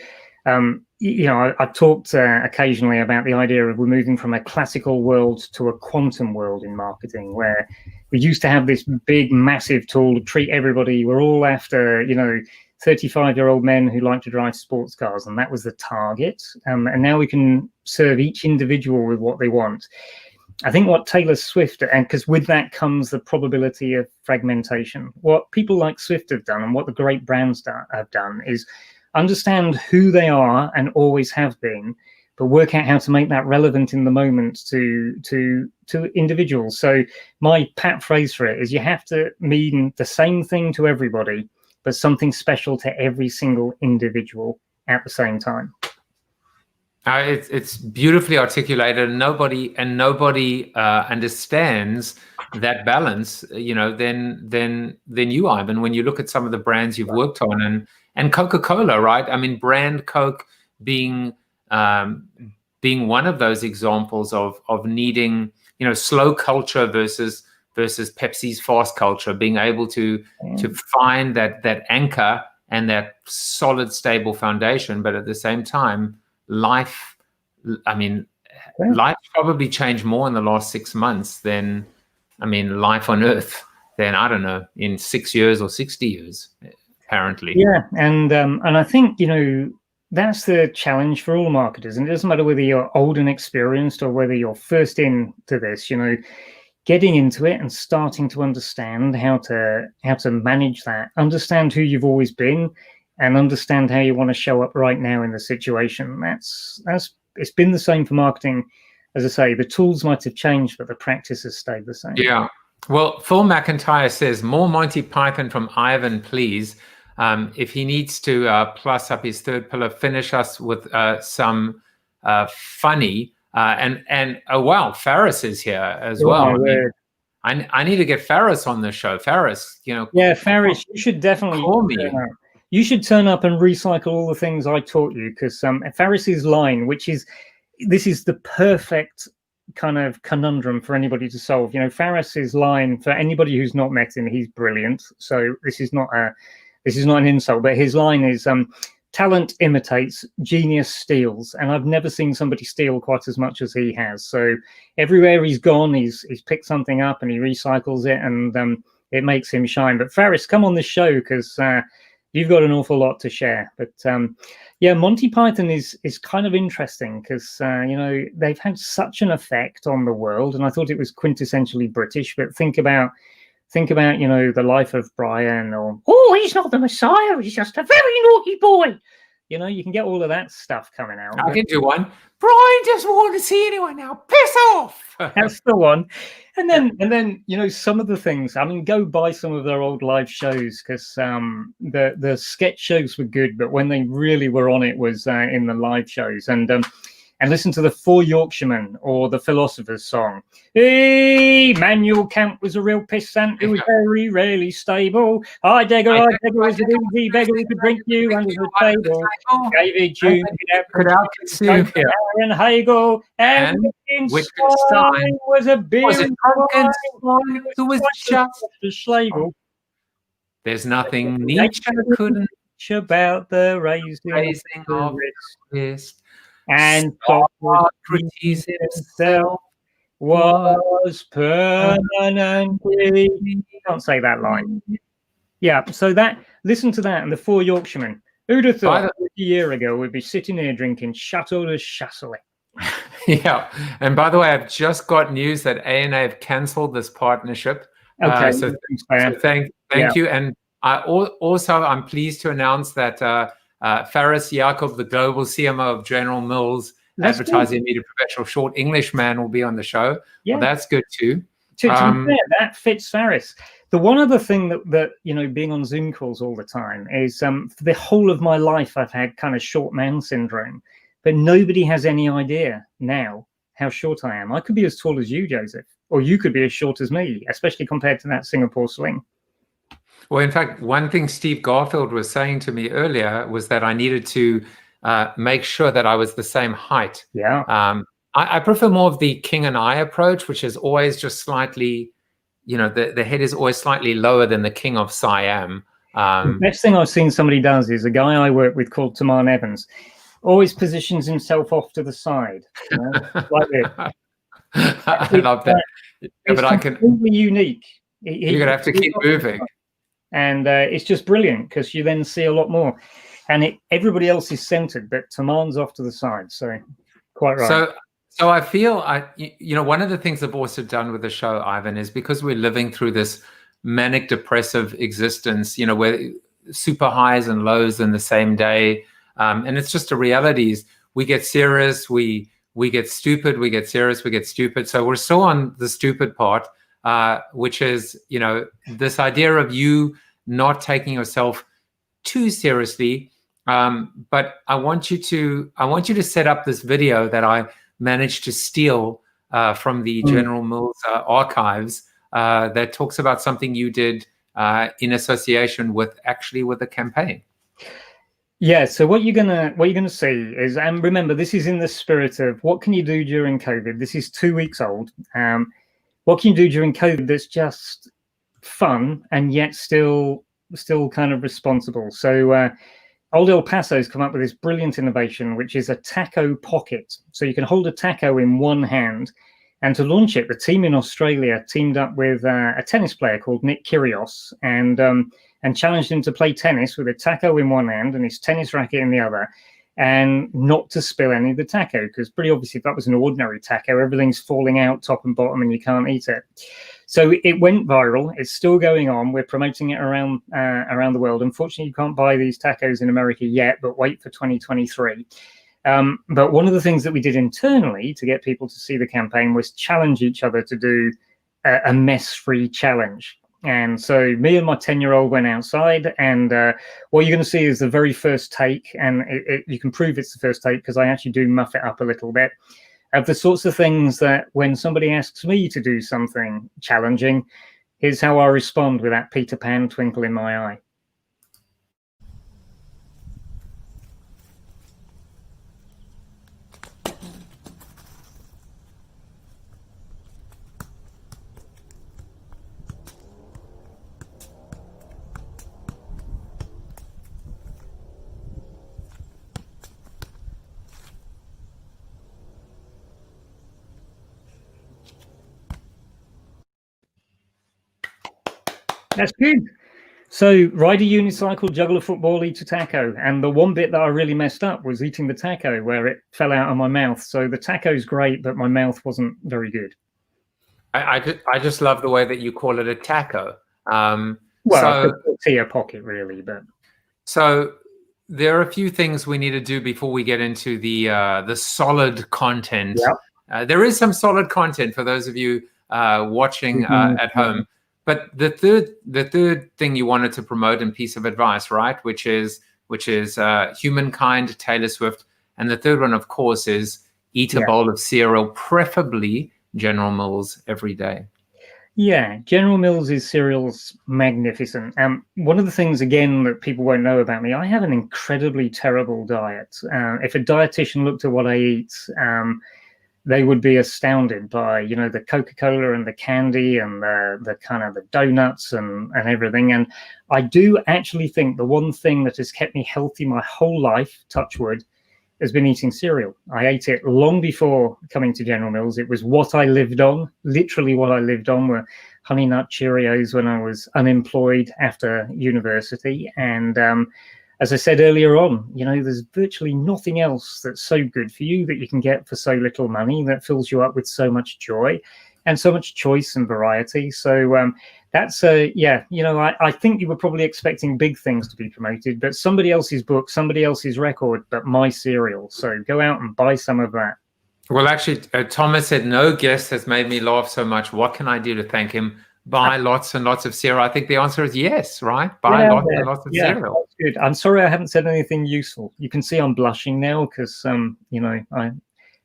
I've talked occasionally about the idea of we're moving from a classical world to a quantum world in marketing, where we used to have this big, massive tool to treat everybody. We're all after, 35-year-old men who like to drive sports cars, and that was the target. And now we can serve each individual with what they want. I think what Taylor Swift, and because with that comes the probability of fragmentation, what people like Swift have done and what the great brands have done is understand who they are and always have been, but work out how to make that relevant in the moment to individuals. So my pat phrase for it is you have to mean the same thing to everybody, but something special to every single individual at the same time. It's beautifully articulated. Nobody understands that balance, than you, Ivan, when you look at some of the brands you've worked on, and Coca-Cola, right? I mean, brand Coke being one of those examples of needing, slow culture versus Pepsi's fast culture, being able to find that anchor and that solid, stable foundation, but at the same time, life probably changed more in the last 6 months than, life on Earth than, I don't know, in 6 years or 60 years, apparently. Yeah, and I think, that's the challenge for all marketers. And it doesn't matter whether you're old and experienced or whether you're first into this, getting into it and starting to understand how to manage that, understand who you've always been, and understand how you want to show up right now in the situation. It's been the same for marketing. As I say, the tools might have changed, but the practice has stayed the same. Yeah. Well, Phil McIntyre says, more Monty Python from Ivan, please. If he needs to plus up his third pillar, finish us with some funny. And oh, wow, Ferris is here as well. I need to get Ferris on the show. Ferris, Yeah, Ferris, you should definitely call me. You should turn up and recycle all the things I taught you, because Ferris's line, this is the perfect kind of conundrum for anybody to solve. Ferris's line, for anybody who's not met him, he's brilliant. So this is not an insult, but his line is talent imitates, genius steals. And I've never seen somebody steal quite as much as he has. So everywhere he's gone, he's picked something up and he recycles it, and it makes him shine. But Ferris, come on this show, because you've got an awful lot to share. But yeah, Monty Python is kind of interesting because they've had such an effect on the world, and I thought it was quintessentially British. But think about the life of Brian, or he's not the Messiah, he's just a very naughty boy. You know, you can get all of that stuff coming out. I can do one. Brian doesn't want to see anyone now. Piss off. That's the one. And then you know, some of the things. I mean, go buy some of their old live shows, because the sketch shows were good, but when they really were on it was in the live shows. And listen to the Four Yorkshiremen or the Philosopher's Song. Hey, Manuel Camp was a real pissant who was very rarely stable. I Degger was an easy beggar who could drink you under the table. David Hume could out consume Aaron Hagel. And Wittgenstein was a beer and wine who was just a Schlegel. There's nothing Nietzsche couldn't about the raising of wrist. And Socrates himself was permanently. Can't say that line. Yeah, so listen to that and the Four Yorkshiremen. Who'd have thought a year ago we'd be sitting here drinking Chateau de Chasselet? Yeah, and by the way, I've just got news that A&A have cancelled this partnership. Okay, so thank you. And I'm pleased to announce that Ferris Yarkov, the global CMO of General Mills Advertising and Media Professional, short Englishman, will be on the show. Yeah, well, that's good too. To be fair, that fits Ferris. The one other thing that you know, being on Zoom calls all the time is for the whole of my life I've had kind of short man syndrome, but nobody has any idea now how short I am. I could be as tall as you, Joseph, or you could be as short as me, especially compared to that Singapore sling. Well, in fact, one thing Steve Garfield was saying to me earlier was that I needed to make sure that I was the same height. Yeah. I prefer more of the King and I approach, which is always just slightly, you know, the head is always slightly lower than the King of Siam. The best thing I've seen somebody does is a guy I work with called Taman Evans always positions himself off to the side. You know, like this. I love that. Yeah, but I can. Completely unique. You're going to have to keep moving. And it's just brilliant because you then see a lot more. And everybody else is centered, but Taman's off to the side. So quite right. So I feel, you know, one of the things I've also done with the show, Ivan, is because we're living through this manic depressive existence, you know, where super highs and lows in the same day. And it's just a reality. We get serious, we get stupid, we get serious, we get stupid. So we're still on the stupid part, which is, you know, this idea of you not taking yourself too seriously. But I want you to set up this video that I managed to steal from the General Mills archives that talks about something you did in association with the campaign. Yeah, so what you're gonna see is, and remember, this is in the spirit of what can you do during COVID. This is 2 weeks old. What can you do during COVID that's just fun and yet still kind of responsible? So Old El Paso's come up with this brilliant innovation, which is a taco pocket. So you can hold a taco in one hand, and to launch it, the team in Australia teamed up with a tennis player called Nick Kyrgios and challenged him to play tennis with a taco in one hand and his tennis racket in the other, and not to spill any of the taco, because pretty obviously if that was an ordinary taco, everything's falling out top and bottom and you can't eat it. So it went viral. It's still going on. We're promoting it around the world. Unfortunately, you can't buy these tacos in America yet, but wait for 2023. But one of the things that we did internally to get people to see the campaign was challenge each other to do a mess-free challenge. And so me and my 10-year-old went outside, and what you're going to see is the very first take, and you can prove it's the first take because I actually do muff it up a little bit, of the sorts of things that when somebody asks me to do something challenging, here's how I respond with that Peter Pan twinkle in my eye. That's good. So ride a unicycle, juggle a football, eat a taco. And the one bit that I really messed up was eating the taco, where it fell out of my mouth. So the taco's great, but my mouth wasn't very good. I just love the way that you call it a taco. Well, it's a tortilla pocket, really. But so there are a few things we need to do before we get into the solid content. Yep. There is some solid content for those of you watching at home. But the third thing you wanted to promote and piece of advice, right? Which is Humankind, Taylor Swift, and the third one, of course, is eat a bowl of cereal, preferably General Mills, every day. Yeah, General Mills' cereal's magnificent. One of the things, again, that people won't know about me, I have an incredibly terrible diet. If a dietitian looked at what I eat, they would be astounded by, the Coca-Cola and the candy and the kind of the donuts and everything. And I do actually think the one thing that has kept me healthy my whole life, touch wood, has been eating cereal. I ate it long before coming to General Mills. It was what I lived on. Literally what I lived on were Honey Nut Cheerios when I was unemployed after university. And as I said earlier on, there's virtually nothing else that's so good for you that you can get for so little money that fills you up with so much joy and so much choice and variety. So that's I think you were probably expecting big things to be promoted, but somebody else's book, somebody else's record, but my cereal. So go out and buy some of that. Well, actually, Thomas said, no guest has made me laugh so much. What can I do to thank him? Buy lots and lots of cereal. I think the answer is yes, right? Buy lots and lots of cereal. That's good. I'm sorry I haven't said anything useful. You can see I'm blushing now because,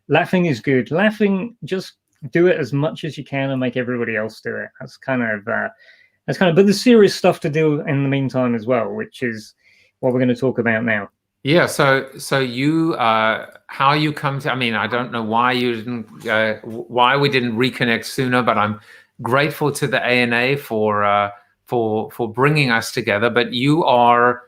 laughing is good. Laughing, just do it as much as you can and make everybody else do it. That's kind of, but there's serious stuff to do in the meantime as well, which is what we're going to talk about now. Yeah. So you, how you come to, I don't know why you didn't, why we didn't reconnect sooner, but I'm grateful to the ANA for bringing us together. But you are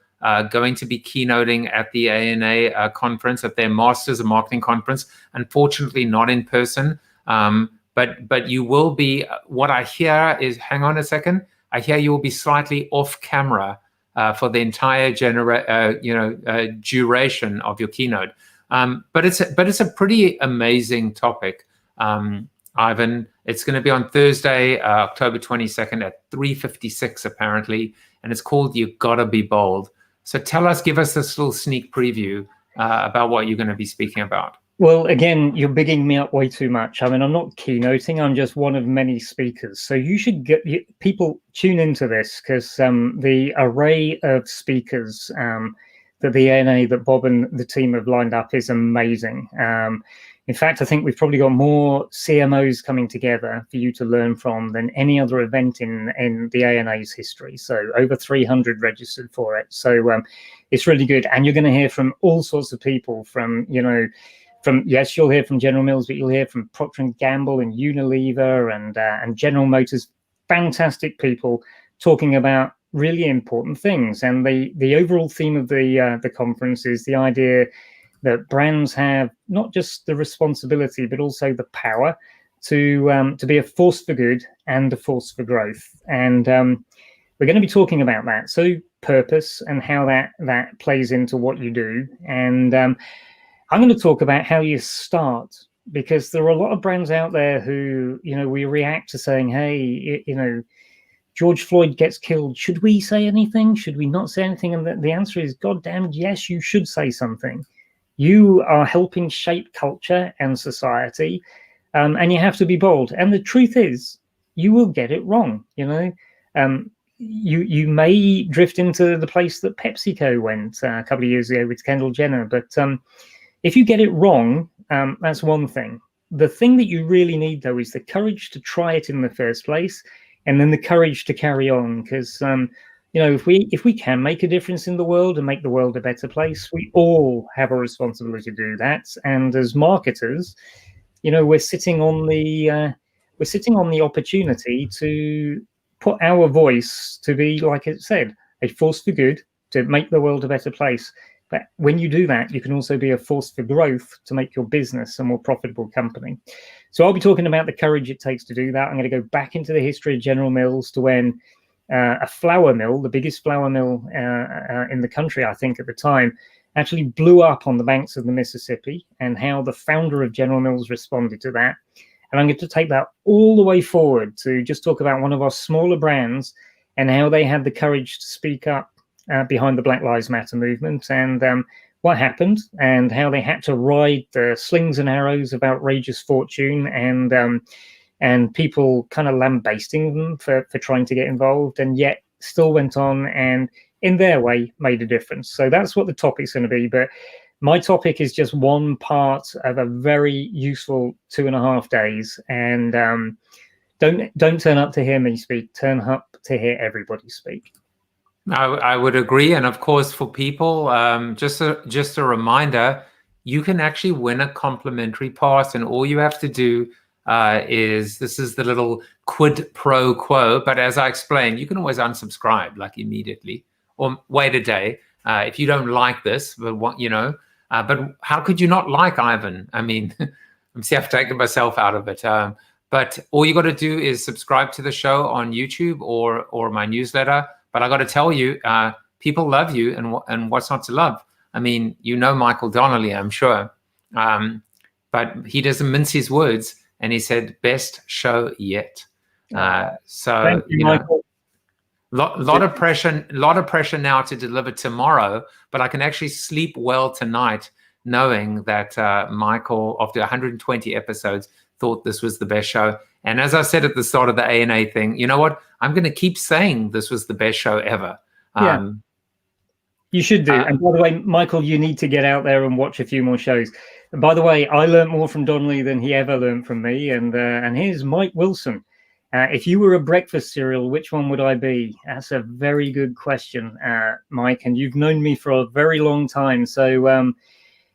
going to be keynoting at the ANA conference, at their Masters of Marketing conference. Unfortunately, not in person. But you will be. What I hear is, hang on a second. I hear you will be slightly off camera for the entire duration of your keynote. But it's a pretty amazing topic. Ivan, it's going to be on Thursday, October 22nd at 3:56 apparently, and it's called "You Gotta Be Bold." So give us this little sneak preview about what you're going to be speaking about. Well, again, you're bigging me up way too much. I'm not keynoting. I'm just one of many speakers. So you should people tune into this because the array of speakers that the ANA, that Bob and the team have lined up is amazing. In fact, I think we've probably got more CMOs coming together for you to learn from than any other event in the ANA's history. So over 300 registered for it. So it's really good. And you're going to hear from all sorts of people yes, you'll hear from General Mills, but you'll hear from Procter & Gamble and Unilever and General Motors. Fantastic people talking about really important things. And the overall theme of the conference is the idea that brands have not just the responsibility, but also the power to be a force for good and a force for growth. And we're going to be talking about that. So purpose and how that plays into what you do. And I'm going to talk about how you start, because there are a lot of brands out there who, we react to saying, hey, George Floyd gets killed. Should we say anything? Should we not say anything? And the answer is, goddamn, yes, you should say something. You are helping shape culture and society, and you have to be bold. And the truth is, you will get it wrong. You may drift into the place that PepsiCo went a couple of years ago with Kendall Jenner. But if you get it wrong, that's one thing. The thing that you really need, though, is the courage to try it in the first place, and then the courage to carry on. Because if we can make a difference in the world and make the world a better place, we all have a responsibility to do that. And as marketers, we're sitting on the opportunity to put our voice to be, like it said, a force for good, to make the world a better place. But when you do that, you can also be a force for growth to make your business a more profitable company. So I'll be talking about the courage it takes to do that. I'm going to go back into the history of General Mills to when a flour mill, the biggest flour mill in the country, I think at the time, actually blew up on the banks of the Mississippi, and how the founder of General Mills responded to that. And I'm going to take that all the way forward to just talk about one of our smaller brands and how they had the courage to speak up behind the Black Lives Matter movement, and what happened, and how they had to ride the slings and arrows of outrageous fortune, and people kind of lambasting them for trying to get involved, and yet still went on and in their way made a difference. So that's what the topic's going to be. But my topic is just one part of a very useful 2.5 days. And don't turn up to hear me speak, turn up to hear everybody speak. I would agree. And of course, for people, just a reminder, you can actually win a complimentary pass, and all you have to do this is the little quid pro quo. But as I explained, you can always unsubscribe like immediately or wait a day if you don't like this. But but how could you not like Ivan? I mean, I've taken myself out of it. But all you got to do is subscribe to the show on YouTube or my newsletter. But I got to tell you, people love you, and what's not to love? I mean, Michael Donnelly, I'm sure, but he doesn't mince his words, and he said, "Best show yet." So Thank you, Michael. lot of pressure now to deliver tomorrow, but I can actually sleep well tonight knowing that Michael, after 120 episodes, thought this was the best show. And as I said at the start of the ANA thing, you know what? I'm going to keep saying this was the best show ever. Yeah. You should do. And by the way, Michael, you need to get out there and watch a few more shows. And by the way, I learned more from Donnelly than he ever learned from me. And here's Mike Wilson. If you were a breakfast cereal, which one would I be? That's a very good question, Mike. And you've known me for a very long time. So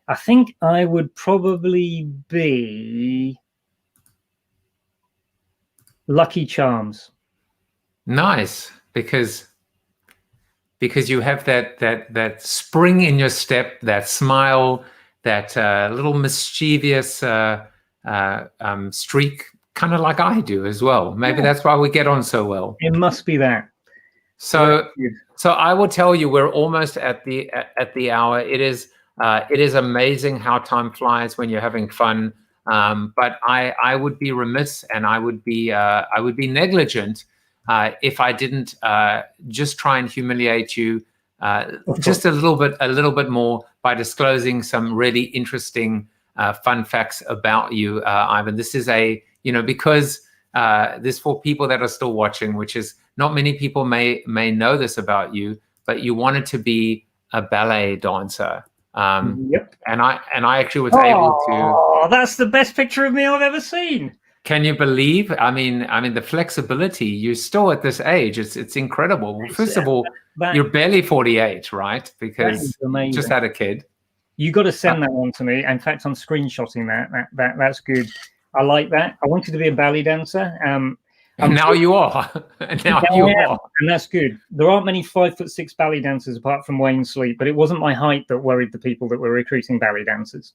I think I would probably be Lucky Charms. Nice, because you have that spring in your step, that smile, that little mischievous streak, kind of like I do as well. Maybe that's why we get on so well. It must be that. So I will tell you, we're almost at the hour. It is amazing how time flies when you're having fun. But I would be remiss, and I would be negligent if I didn't just try and humiliate you just a little bit more by disclosing some really interesting fun facts about you, Ivan. This is because this for people that are still watching, which is not many people may know this about you, but you wanted to be a ballet dancer. Yep. And I actually was able to. Oh, that's the best picture of me I've ever seen. Can you believe? I mean, the flexibility. You're still at this age. It's incredible. Well, first of all, you're barely 48, right? Because you just had a kid. You got to send that one to me. In fact, I'm screenshotting that. That's good. I like that. I wanted to be a ballet dancer. And now you are. And now you are. And that's good. There aren't many 5'6" ballet dancers apart from Wayne Sleep, but it wasn't my height that worried the people that were recruiting ballet dancers.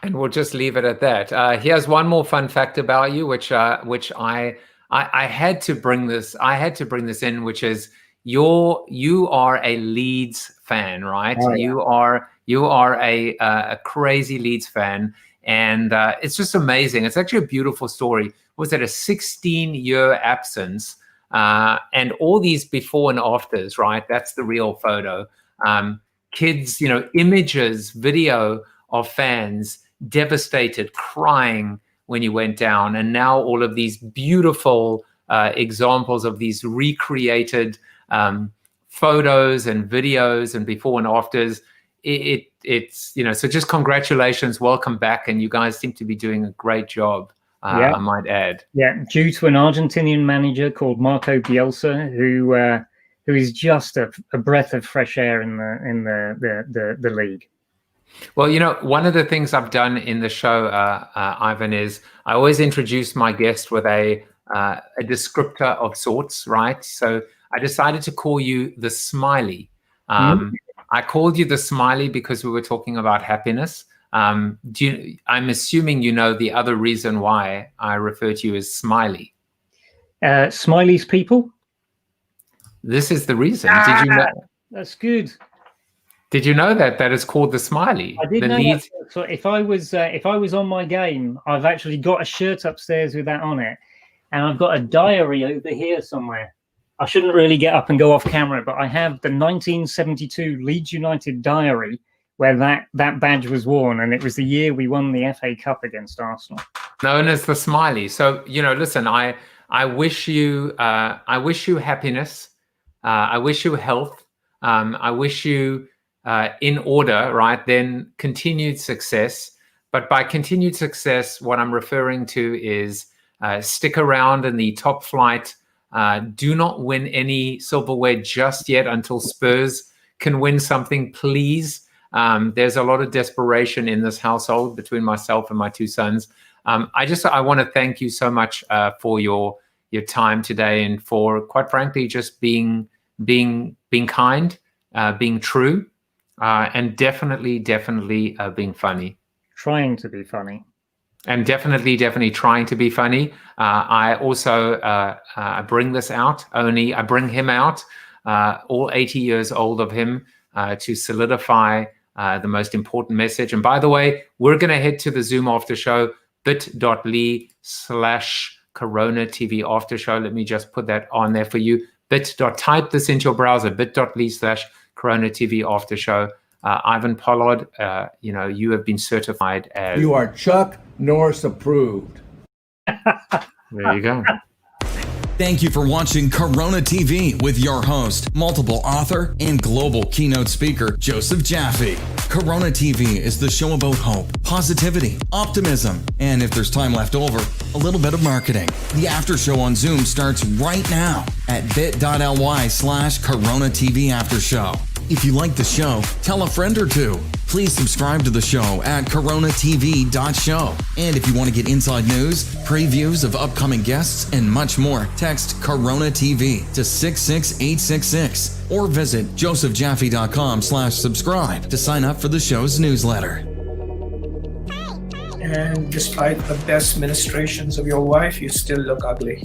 And we'll just leave it at that. Here's one more fun fact about you, which I had to bring this. I had to bring this in, which is you are a Leeds fan, right? Oh, yeah. You are a crazy Leeds fan, and it's just amazing. It's actually a beautiful story. Was it a 16-year absence, and all these before and afters, right? That's the real photo. Kids, images, video of fans devastated, crying when you went down, and now all of these beautiful examples of these recreated photos and videos and before and afters. It's so just congratulations, welcome back, and you guys seem to be doing a great job. I might add. Yeah, due to an Argentinian manager called Marco Bielsa, who is just a breath of fresh air in the league. Well, one of the things I've done in the show, Ivan, is I always introduce my guest with a descriptor of sorts, right? So I decided to call you the Smiley. I called you the Smiley because we were talking about happiness. I'm assuming the other reason why I refer to you as Smiley. Smiley's people? This is the reason. Did you know? That's good. Did you know that is called the Smiley? I did know that. So if I was on my game, I've actually got a shirt upstairs with that on it, and I've got a diary over here somewhere. I shouldn't really get up and go off camera, but I have the 1972 Leeds United diary where that badge was worn, and it was the year we won the FA Cup against Arsenal. Known as the Smiley. So, listen, I wish you happiness. I wish you health. I wish you in order, right? Then continued success. But by continued success, what I'm referring to is stick around in the top flight. Do not win any silverware just yet until Spurs can win something, please. There's a lot of desperation in this household between myself and my two sons. I want to thank you so much for your time today, and for, quite frankly, just being kind, being true, and definitely being funny. Trying to be funny. And definitely trying to be funny. I also I bring this out. I bring him out, all 80 years old of him, to solidify the most important message. And by the way, we're going to head to the Zoom after show, bit.ly/CoronaTV after show. Let me just put that on there for you. Type this into your browser, bit.ly/CoronaTV after show. Ivan Pollard, you have been certified as... You are Chuck Norris approved. There you go. Thank you for watching Corona TV with your host, multiple author and global keynote speaker, Joseph Jaffe. Corona TV is the show about hope, positivity, optimism, and if there's time left over, a little bit of marketing. The after show on Zoom starts right now at bit.ly/Corona TV after show. If you like the show, tell a friend or two. Please subscribe to the show at CoronaTV.show. And if you want to get inside news, previews of upcoming guests, and much more, text Corona TV to 66866 or visit josephjaffe.com/subscribe to sign up for the show's newsletter. And despite the best ministrations of your wife, you still look ugly.